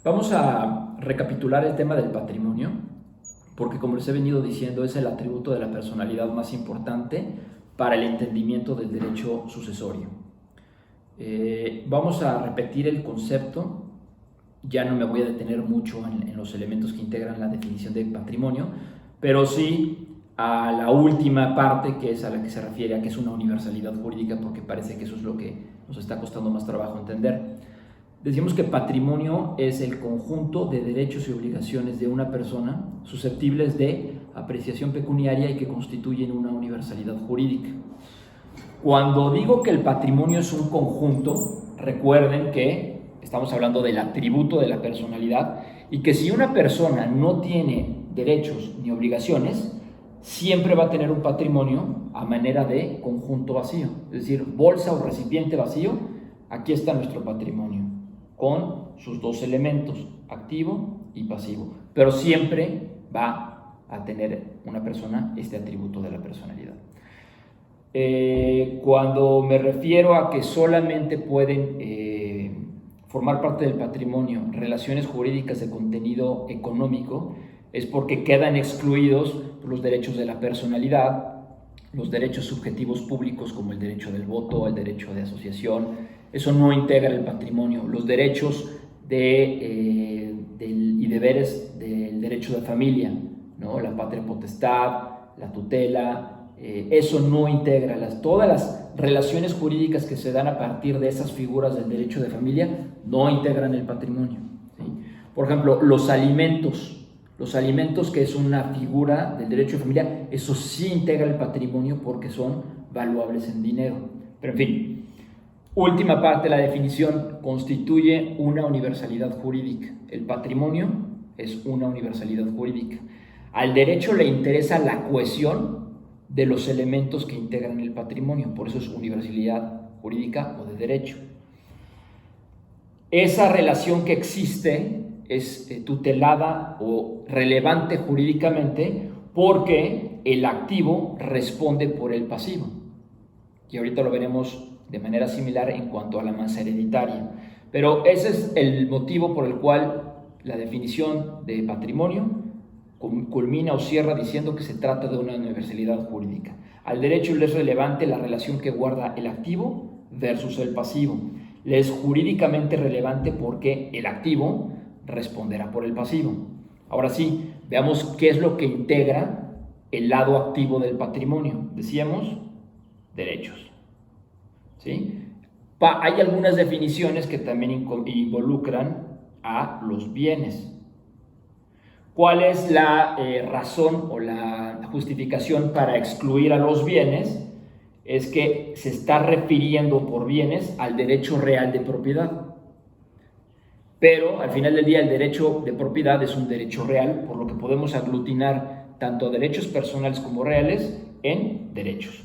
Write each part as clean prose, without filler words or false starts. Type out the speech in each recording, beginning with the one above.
Vamos a recapitular el tema del patrimonio, porque como les he venido diciendo, es el atributo de la personalidad más importante para el entendimiento del derecho sucesorio. Vamos a repetir el concepto, ya no me voy a detener mucho en los elementos que integran la definición de patrimonio, pero sí a la última parte, que es a la que se refiere a que es una universalidad jurídica, porque parece que eso es lo que nos está costando más trabajo entender. Decimos que patrimonio es el conjunto de derechos y obligaciones de una persona susceptibles de apreciación pecuniaria y que constituyen una universalidad jurídica. Cuando digo que el patrimonio es un conjunto, recuerden que estamos hablando del atributo de la personalidad y que si una persona no tiene derechos ni obligaciones, siempre va a tener un patrimonio a manera de conjunto vacío, es decir, bolsa o recipiente vacío. Aquí está nuestro patrimonio, con sus dos elementos, activo y pasivo, pero siempre va a tener una persona este atributo de la personalidad. Cuando me refiero a que solamente pueden formar parte del patrimonio relaciones jurídicas de contenido económico, es porque quedan excluidos los derechos de la personalidad, los derechos subjetivos públicos como el derecho del voto, el derecho de asociación. Eso no integra el patrimonio. Los derechos y deberes del derecho de familia, ¿no? La patria potestad, la tutela, eso no integra. Todas las relaciones jurídicas que se dan a partir de esas figuras del derecho de familia no integran el patrimonio, ¿sí? Por ejemplo, los alimentos que es una figura del derecho de familia, eso sí integra el patrimonio porque son valuables en dinero. Pero en fin, última parte de la definición, constituye una universalidad jurídica. El patrimonio es una universalidad jurídica. Al derecho le interesa la cohesión de los elementos que integran el patrimonio, por eso es universalidad jurídica o de derecho. Esa relación que existe es tutelada o relevante jurídicamente porque el activo responde por el pasivo. Y ahorita lo veremos de manera similar en cuanto a la masa hereditaria. Pero ese es el motivo por el cual la definición de patrimonio culmina o cierra diciendo que se trata de una universalidad jurídica. Al derecho le es relevante la relación que guarda el activo versus el pasivo. Le es jurídicamente relevante porque el activo responderá por el pasivo. Ahora sí, veamos qué es lo que integra el lado activo del patrimonio. Decíamos, derechos, ¿sí? Hay algunas definiciones que también involucran a los bienes. ¿Cuál es la razón o la justificación para excluir a los bienes? Es que se está refiriendo por bienes al derecho real de propiedad. Pero al final del día el derecho de propiedad es un derecho real, por lo que podemos aglutinar tanto derechos personales como reales en derechos.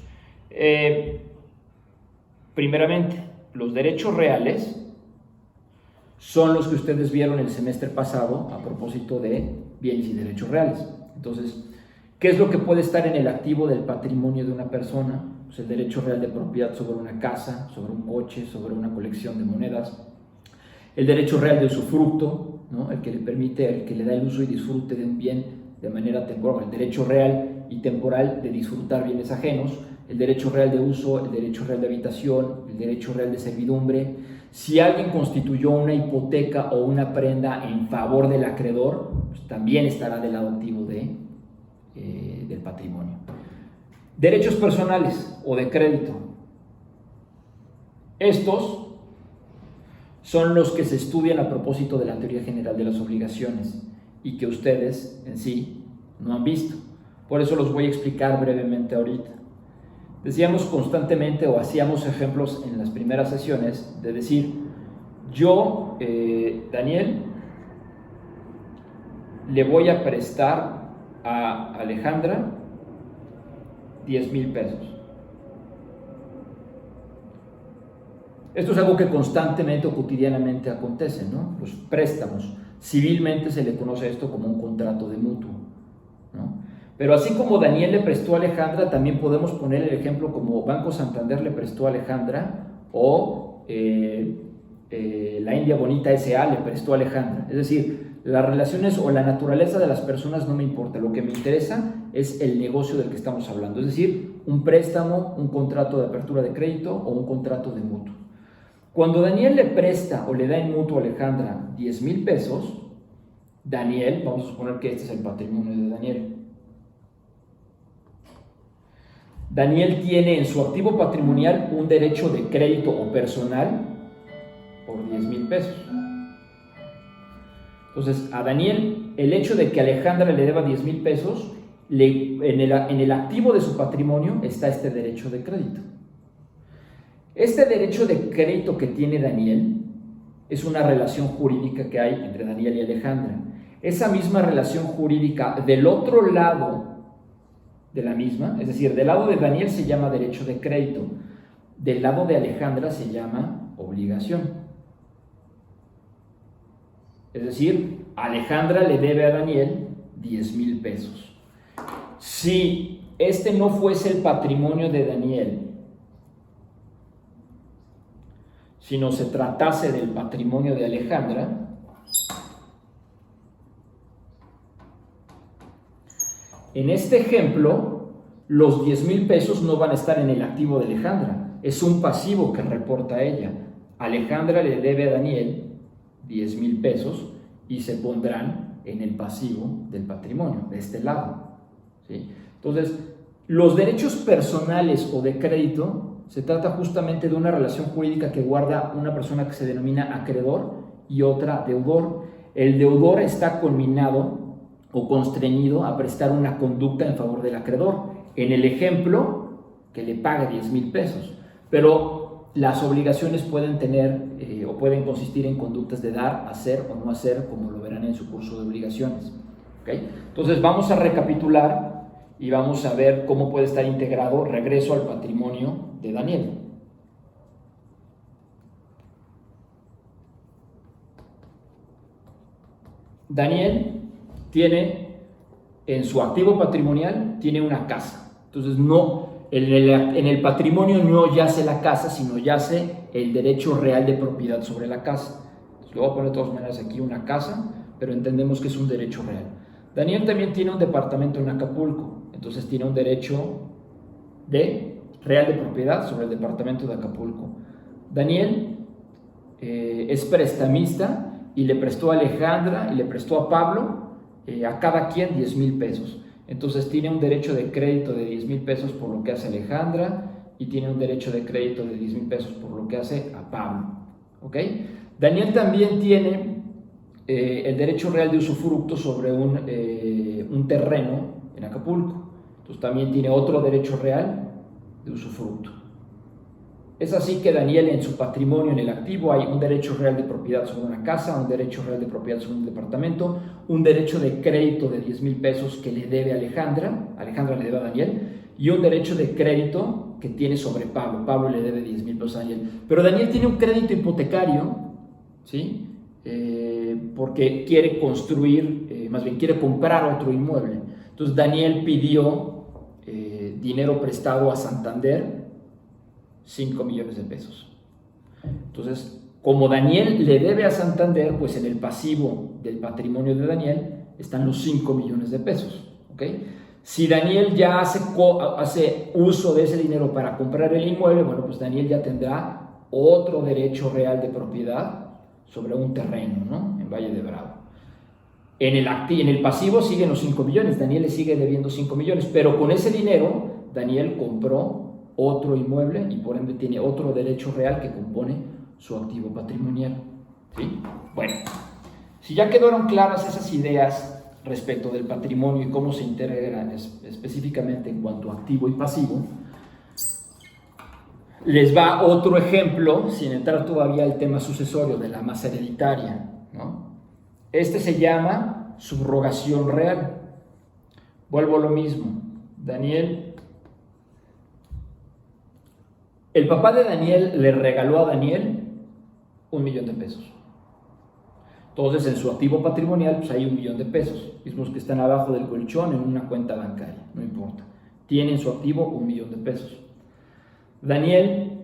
Primeramente, los derechos reales son los que ustedes vieron el semestre pasado a propósito de bienes y derechos reales. Entonces, ¿qué es lo que puede estar en el activo del patrimonio de una persona? Pues el derecho real de propiedad sobre una casa, sobre un coche, sobre una colección de monedas. El derecho real de usufructo, ¿no? El que le permite, el que le da el uso y disfrute de un bien de manera temporal. El derecho real y temporal de disfrutar bienes ajenos. El derecho real de uso, el derecho real de habitación, el derecho real de servidumbre. Si alguien constituyó una hipoteca o una prenda en favor del acreedor, pues también estará del lado activo del patrimonio. Derechos personales o de crédito. Estos son los que se estudian a propósito de la teoría general de las obligaciones y que ustedes en sí no han visto. Por eso los voy a explicar brevemente ahorita. Decíamos constantemente o hacíamos ejemplos en las primeras sesiones de decir, yo, Daniel, le voy a prestar a Alejandra 10,000 pesos. Esto es algo que constantemente o cotidianamente acontece, ¿no? Los préstamos. Civilmente se le conoce esto como un contrato de mutuo, ¿no? Pero así como Daniel le prestó a Alejandra, también podemos poner el ejemplo como Banco Santander le prestó a Alejandra o la India Bonita S.A. le prestó a Alejandra. Es decir, las relaciones o la naturaleza de las personas no me importa. Lo que me interesa es el negocio del que estamos hablando. Es decir, un préstamo, un contrato de apertura de crédito o un contrato de mutuo. Cuando Daniel le presta o le da en mutuo a Alejandra 10,000 pesos, Daniel, vamos a suponer que este es el patrimonio de Daniel. Daniel tiene en su activo patrimonial un derecho de crédito o personal por 10,000 pesos. Entonces, a Daniel, el hecho de que Alejandra le deba 10,000 pesos, en el activo de su patrimonio está este derecho de crédito. Este derecho de crédito que tiene Daniel es una relación jurídica que hay entre Daniel y Alejandra. Esa misma relación jurídica del otro lado de la misma, es decir, del lado de Daniel se llama derecho de crédito, del lado de Alejandra se llama obligación. Es decir, Alejandra le debe a Daniel 10,000 pesos. Si este no fuese el patrimonio de Daniel, sino se tratase del patrimonio de Alejandra, en este ejemplo, los 10,000 pesos no van a estar en el activo de Alejandra, es un pasivo que reporta ella. Alejandra le debe a Daniel 10,000 pesos y se pondrán en el pasivo del patrimonio, de este lado, ¿sí? Entonces, los derechos personales o de crédito se trata justamente de una relación jurídica que guarda una persona que se denomina acreedor y otra deudor. El deudor está conminado o constreñido a prestar una conducta en favor del acreedor. En el ejemplo, que le pague 10,000 pesos. Pero las obligaciones pueden tener o pueden consistir en conductas de dar, hacer o no hacer, como lo verán en su curso de obligaciones. ¿Okay? Entonces vamos a recapitular y vamos a ver cómo puede estar integrado regreso al patrimonio de Daniel. Daniel tiene en su activo patrimonial tiene una casa. Entonces en el patrimonio no yace la casa, sino yace el derecho real de propiedad sobre la casa. Entonces, lo voy a poner de todas maneras aquí una casa, pero entendemos que es un derecho real. Daniel también tiene un departamento en Acapulco, entonces tiene un derecho real de propiedad sobre el departamento de Acapulco. Daniel es prestamista y le prestó a Alejandra y le prestó a Pablo, a cada quien 10,000 pesos. Entonces tiene un derecho de crédito de 10,000 pesos por lo que hace Alejandra y tiene un derecho de crédito de 10,000 pesos por lo que hace a Pablo. ¿Ok? Daniel también tiene el derecho real de usufructo sobre un terreno en Acapulco. Entonces también tiene otro derecho real de usufructo. Es así que Daniel en su patrimonio, en el activo, hay un derecho real de propiedad sobre una casa, un derecho real de propiedad sobre un departamento, un derecho de crédito de 10,000 pesos que le debe a Alejandra le debe a Daniel, y un derecho de crédito que tiene sobre Pablo le debe 10,000 pesos a Daniel. Pero Daniel tiene un crédito hipotecario, ¿sí? Porque quiere construir, más bien quiere comprar otro inmueble. Entonces Daniel pidió dinero prestado a Santander, 5 millones de pesos. Entonces, como Daniel le debe a Santander, pues en el pasivo del patrimonio de Daniel están los 5 millones de pesos. ¿Okay? Si Daniel ya hace uso de ese dinero para comprar el inmueble, bueno, pues Daniel ya tendrá otro derecho real de propiedad sobre un terreno, ¿no? En Valle de Bravo. En el pasivo siguen los 5 millones, Daniel le sigue debiendo 5 millones, pero con ese dinero Daniel compró otro inmueble y por ende tiene otro derecho real que compone su activo patrimonial. ¿Sí? Bueno, si ya quedaron claras esas ideas respecto del patrimonio y cómo se integran específicamente en cuanto a activo y pasivo, les va otro ejemplo, sin entrar todavía al tema sucesorio de la masa hereditaria, ¿no? Este se llama subrogación real. Vuelvo a lo mismo. El papá de Daniel le regaló a Daniel 1,000,000 de pesos. Entonces, en su activo patrimonial, pues hay 1,000,000 de pesos. Mismos que están abajo del colchón en una cuenta bancaria, no importa. Tiene en su activo 1,000,000 de pesos. Daniel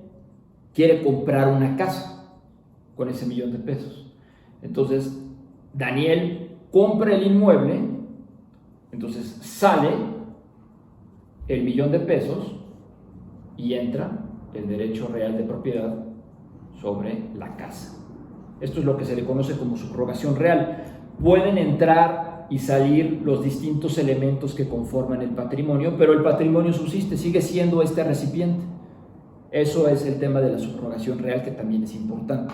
quiere comprar una casa. con ese $1,000,000. Entonces, Daniel compra el inmueble, entonces sale el $1,000,000 y entra el derecho real de propiedad sobre la casa. Esto es lo que se le conoce como subrogación real. Pueden entrar y salir los distintos elementos que conforman el patrimonio, pero el patrimonio subsiste, sigue siendo este recipiente. Eso es el tema de la subrogación real, que también es importante.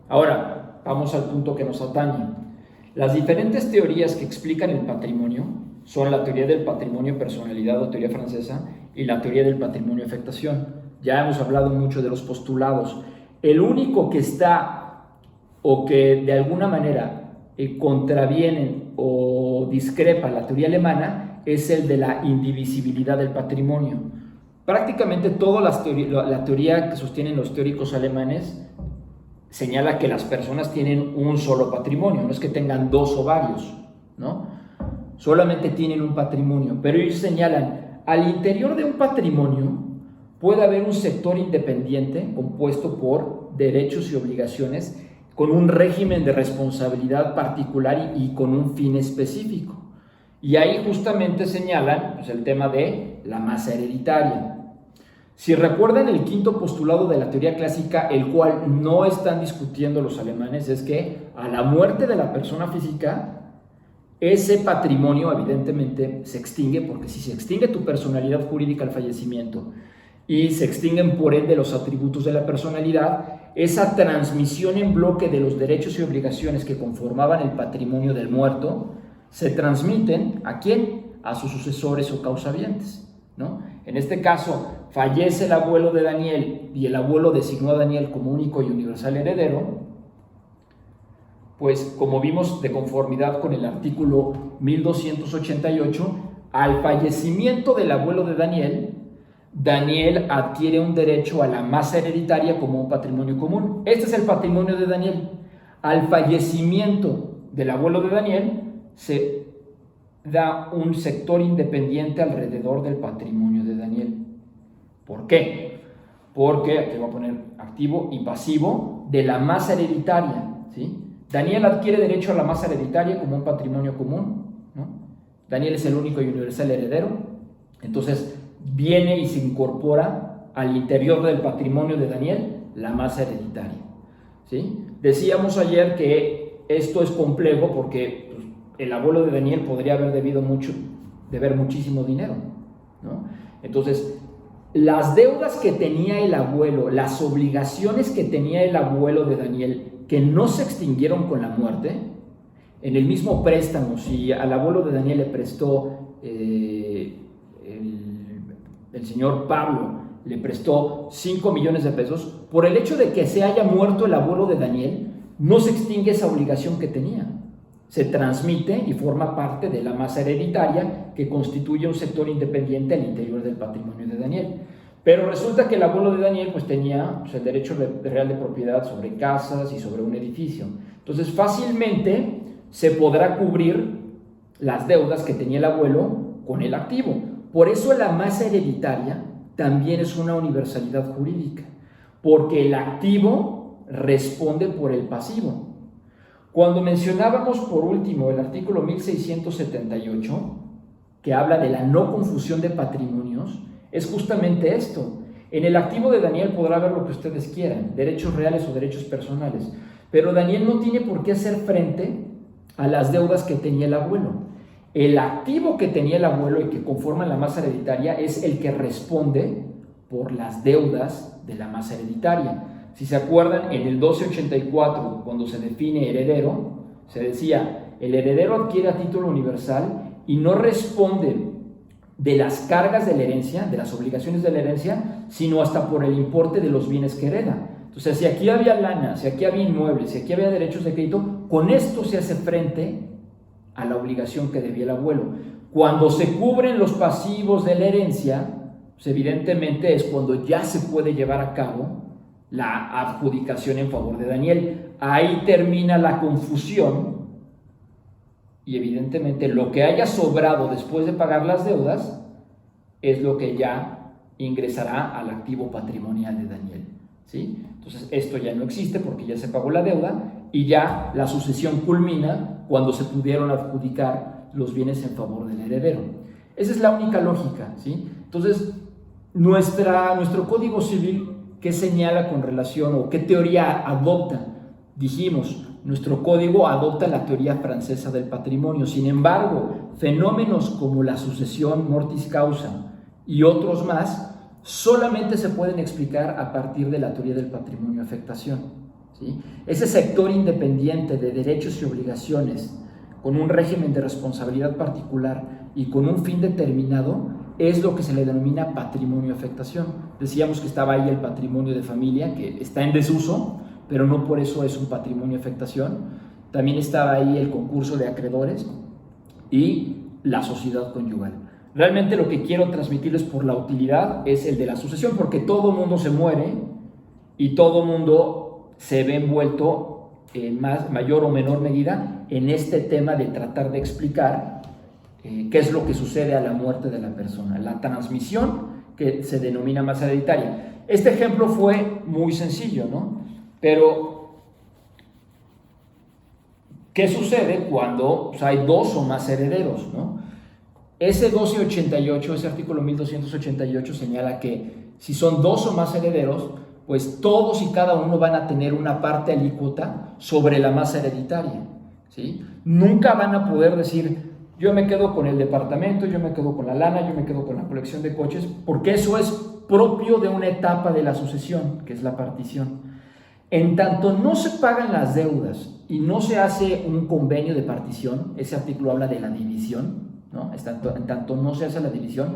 Ahora, vamos al punto que nos atañe. Las diferentes teorías que explican el patrimonio son la teoría del patrimonio personalidad o teoría francesa y la teoría del patrimonio afectación. Ya hemos hablado mucho de los postulados. El único que está o que de alguna manera contravienen o discrepa la teoría alemana es el de la indivisibilidad del patrimonio. Prácticamente toda la teoría que sostienen los teóricos alemanes señala que las personas tienen un solo patrimonio, no es que tengan dos o varios, ¿no? Solamente tienen un patrimonio, pero ellos señalan, al interior de un patrimonio puede haber un sector independiente compuesto por derechos y obligaciones con un régimen de responsabilidad particular y con un fin específico. Y ahí justamente señalan pues, el tema de la masa hereditaria. Si recuerdan el quinto postulado de la teoría clásica, el cual no están discutiendo los alemanes, es que a la muerte de la persona física, ese patrimonio evidentemente se extingue, porque si se extingue tu personalidad jurídica al fallecimiento y se extinguen por ende los atributos de la personalidad, esa transmisión en bloque de los derechos y obligaciones que conformaban el patrimonio del muerto se transmiten ¿a quién? A sus sucesores o causavientes, ¿no? En este caso, fallece el abuelo de Daniel y el abuelo designó a Daniel como único y universal heredero, pues como vimos de conformidad con el artículo 1288, al fallecimiento del abuelo de Daniel, Daniel adquiere un derecho a la masa hereditaria como un patrimonio común. Este es el patrimonio de Daniel. Al fallecimiento del abuelo de Daniel se da un sector independiente alrededor del patrimonio de Daniel. ¿Por qué? Porque, aquí voy a poner activo y pasivo, de la masa hereditaria, ¿sí? Daniel adquiere derecho a la masa hereditaria como un patrimonio común, ¿no? Daniel es el único y universal heredero, entonces viene y se incorpora al interior del patrimonio de Daniel la masa hereditaria, ¿sí? Decíamos ayer que esto es complejo porque pues, el abuelo de Daniel podría haber deber muchísimo dinero, ¿no? Entonces, las deudas que tenía el abuelo, las obligaciones que tenía el abuelo de Daniel, que no se extinguieron con la muerte, en el mismo préstamo, si al abuelo de Daniel le prestó el señor Pablo, le prestó 5 millones de pesos, por el hecho de que se haya muerto el abuelo de Daniel, no se extingue esa obligación que tenía. Se transmite y forma parte de la masa hereditaria que constituye un sector independiente al interior del patrimonio de Daniel. Pero resulta que el abuelo de Daniel pues, tenía el derecho real de propiedad sobre casas y sobre un edificio. Entonces fácilmente se podrá cubrir las deudas que tenía el abuelo con el activo. Por eso la masa hereditaria también es una universalidad jurídica, porque el activo responde por el pasivo. Cuando mencionábamos por último el artículo 1678, que habla de la no confusión de patrimonios, es justamente esto. En el activo de Daniel podrá haber lo que ustedes quieran, derechos reales o derechos personales, pero Daniel no tiene por qué hacer frente a las deudas que tenía el abuelo. El activo que tenía el abuelo y que conforma la masa hereditaria es el que responde por las deudas de la masa hereditaria. Si se acuerdan, en el 1284, cuando se define heredero, se decía, el heredero adquiere a título universal y no responde de las cargas de la herencia, de las obligaciones de la herencia, sino hasta por el importe de los bienes que hereda. Entonces, si aquí había lana, si aquí había inmuebles, si aquí había derechos de crédito, con esto se hace frente a la obligación que debía el abuelo. Cuando se cubren los pasivos de la herencia, pues evidentemente es cuando ya se puede llevar a cabo la adjudicación en favor de Daniel. Ahí termina la confusión y evidentemente lo que haya sobrado después de pagar las deudas es lo que ya ingresará al activo patrimonial de Daniel. ¿sí? Entonces esto ya no existe porque ya se pagó la deuda y ya la sucesión culmina cuando se pudieron adjudicar los bienes en favor del heredero. Esa es la única lógica, ¿sí? Entonces, nuestro Código Civil, ¿qué señala con relación o qué teoría adopta? Dijimos, nuestro código adopta la teoría francesa del patrimonio. Sin embargo, fenómenos como la sucesión mortis causa y otros más solamente se pueden explicar a partir de la teoría del patrimonio afectación, ¿sí? Ese sector independiente de derechos y obligaciones con un régimen de responsabilidad particular y con un fin determinado es lo que se le denomina patrimonio afectación. Decíamos que estaba ahí el patrimonio de familia, que está en desuso, pero no por eso es un patrimonio afectación. También estaba ahí el concurso de acreedores y la sociedad conyugal. Realmente lo que quiero transmitirles por la utilidad es el de la sucesión, porque todo mundo se muere y todo mundo se ve envuelto en mayor o menor medida en este tema de tratar de explicar qué es lo que sucede a la muerte de la persona, la transmisión que se denomina masa hereditaria. Este ejemplo fue muy sencillo, ¿no? Pero, ¿qué sucede cuando hay dos o más herederos, ¿no? Ese 1288, ese artículo 1288 señala que si son dos o más herederos, pues todos y cada uno van a tener una parte alícuota sobre la masa hereditaria, ¿sí? Nunca van a poder decir, yo me quedo con el departamento, yo me quedo con la lana, yo me quedo con la colección de coches, porque eso es propio de una etapa de la sucesión, que es la partición. En tanto no se pagan las deudas y no se hace un convenio de partición, ese artículo habla de la división, ¿no? En tanto no se hace la división,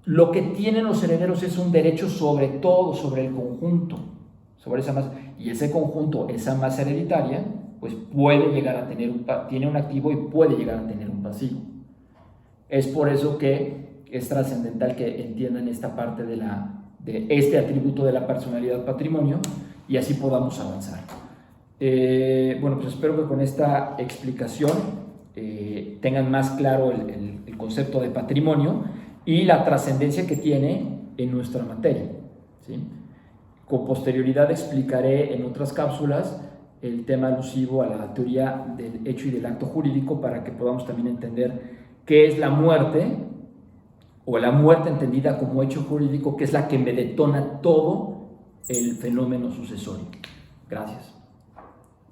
lo que tienen los herederos es un derecho sobre todo, sobre el conjunto, sobre esa masa, y ese conjunto, esa masa hereditaria, pues puede llegar a tener tiene un activo y puede llegar a tener un pasivo. Es por eso que es trascendental que entiendan esta parte de este atributo de la personalidad patrimonio y así podamos avanzar. Bueno, pues espero que con esta explicación tengan más claro el concepto de patrimonio y la trascendencia que tiene en nuestra materia, ¿sí? Con posterioridad explicaré en otras cápsulas el tema alusivo a la teoría del hecho y del acto jurídico para que podamos también entender qué es la muerte o la muerte entendida como hecho jurídico, que es la que me detona todo el fenómeno sucesorio. Gracias.